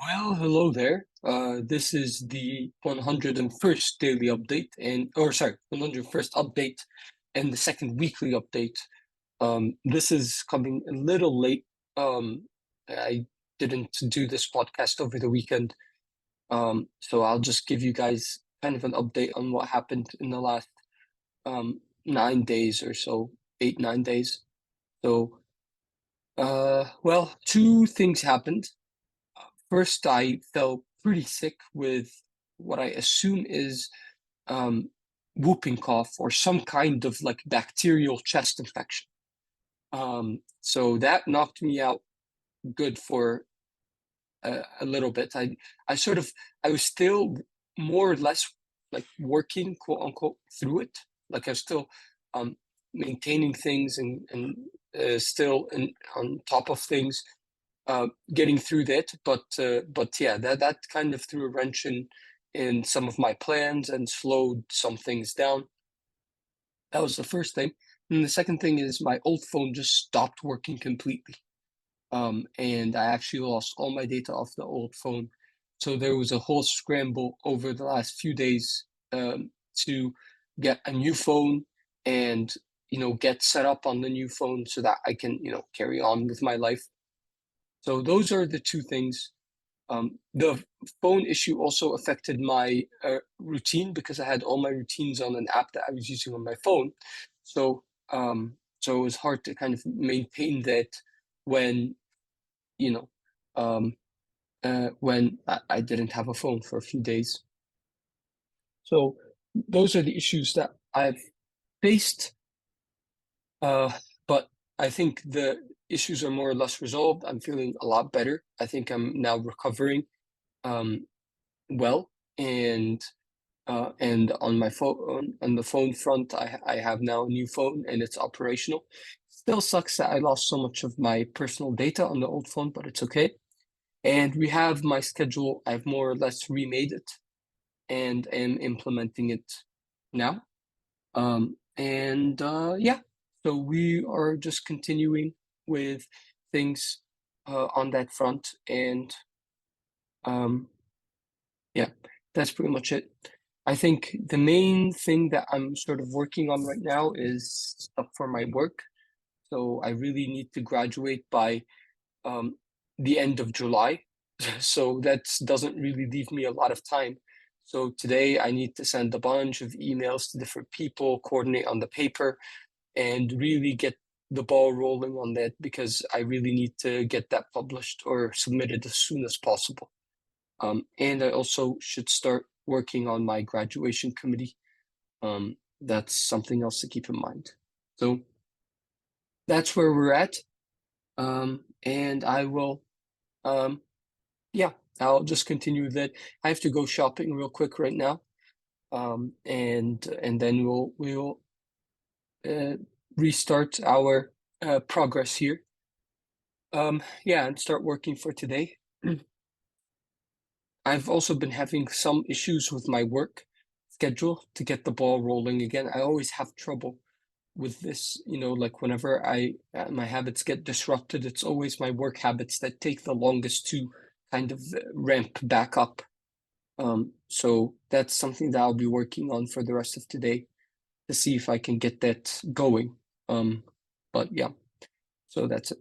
Well, hello there. This is the 101st daily update or sorry, 101st update and the second weekly update. This is coming a little late. I didn't do this podcast over the weekend. So I'll just give you guys kind of an update on what happened in the last 9 days or so, 8, 9 days. So, well, two things happened. First, I felt pretty sick with what I assume is um, whooping cough or some kind of like bacterial chest infection. So that knocked me out good for a little bit. I was still more or less like working, quote unquote, through it. Like I was still um, maintaining things and still on top of things, getting through that. But yeah, that kind of threw a wrench in some of my plans and slowed some things down. That was the first thing. And the second thing is my old phone just stopped working completely. And I actually lost all my data off the old phone. So there was a whole scramble over the last few days to get a new phone and get set up on the new phone so that I can carry on with my life. So those are the two things. The phone issue also affected my routine because I had all my routines on an app that I was using on my phone. So it was hard to kind of maintain that when, you know, um, when I didn't have a phone for a few days. So those are the issues that I've faced. But I think the issues are more or less resolved. I'm feeling a lot better. I think I'm now recovering well, and on my phone on the phone front, I have now a new phone and it's operational. Still sucks that I lost so much of my personal data on the old phone, but it's okay. And we have my schedule. I've more or less remade it and am implementing it now. And yeah, so we are just continuing with things on that front, and um, yeah, that's pretty much it. I think the main thing that I'm sort of working on right now is stuff for my work. So I really need to graduate by um, the end of July. So that doesn't really leave me a lot of time. So today I need to send a bunch of emails to different people, coordinate on the paper, and really get the ball rolling on that because I really need to get that published or submitted as soon as possible. And I also should start working on my graduation committee. That's something else to keep in mind. So that's where we're at. And I will, yeah, I'll just continue with that. I have to go shopping real quick right now. And then we'll uh, restart our progress here. Yeah, and start working for today. I've also been having some issues with my work schedule to get the ball rolling again. I always have trouble with this, like whenever my habits get disrupted, it's always my work habits that take the longest to kind of ramp back up. So that's something that I'll be working on for the rest of today to see if I can get that going. But yeah, so that's it.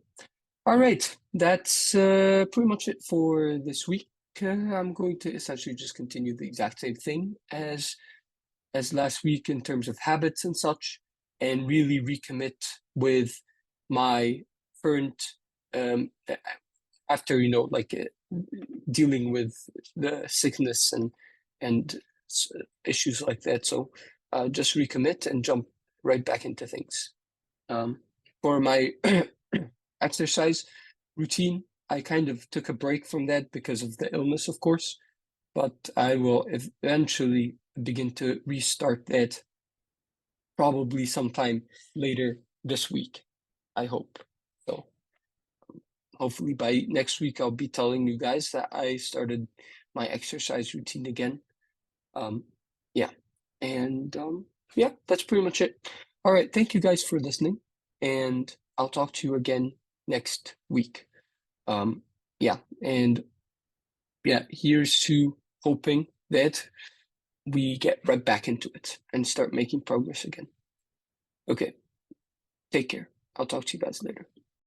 All right, that's pretty much it for this week. I'm going to essentially just continue the exact same thing as last week in terms of habits and such, and really recommit with my current after like dealing with the sickness and issues like that. So just recommit and jump right back into things. For my exercise routine, I kind of took a break from that because of the illness, of course, but I will eventually begin to restart that probably sometime later this week, I hope. So hopefully by next week, I'll be telling you guys that I started my exercise routine again. Yeah, and yeah, that's pretty much it. All right, thank you guys for listening, and I'll talk to you again next week. Um, yeah, and yeah, here's to hoping that we get right back into it and start making progress again. Okay, take care. I'll talk to you guys later.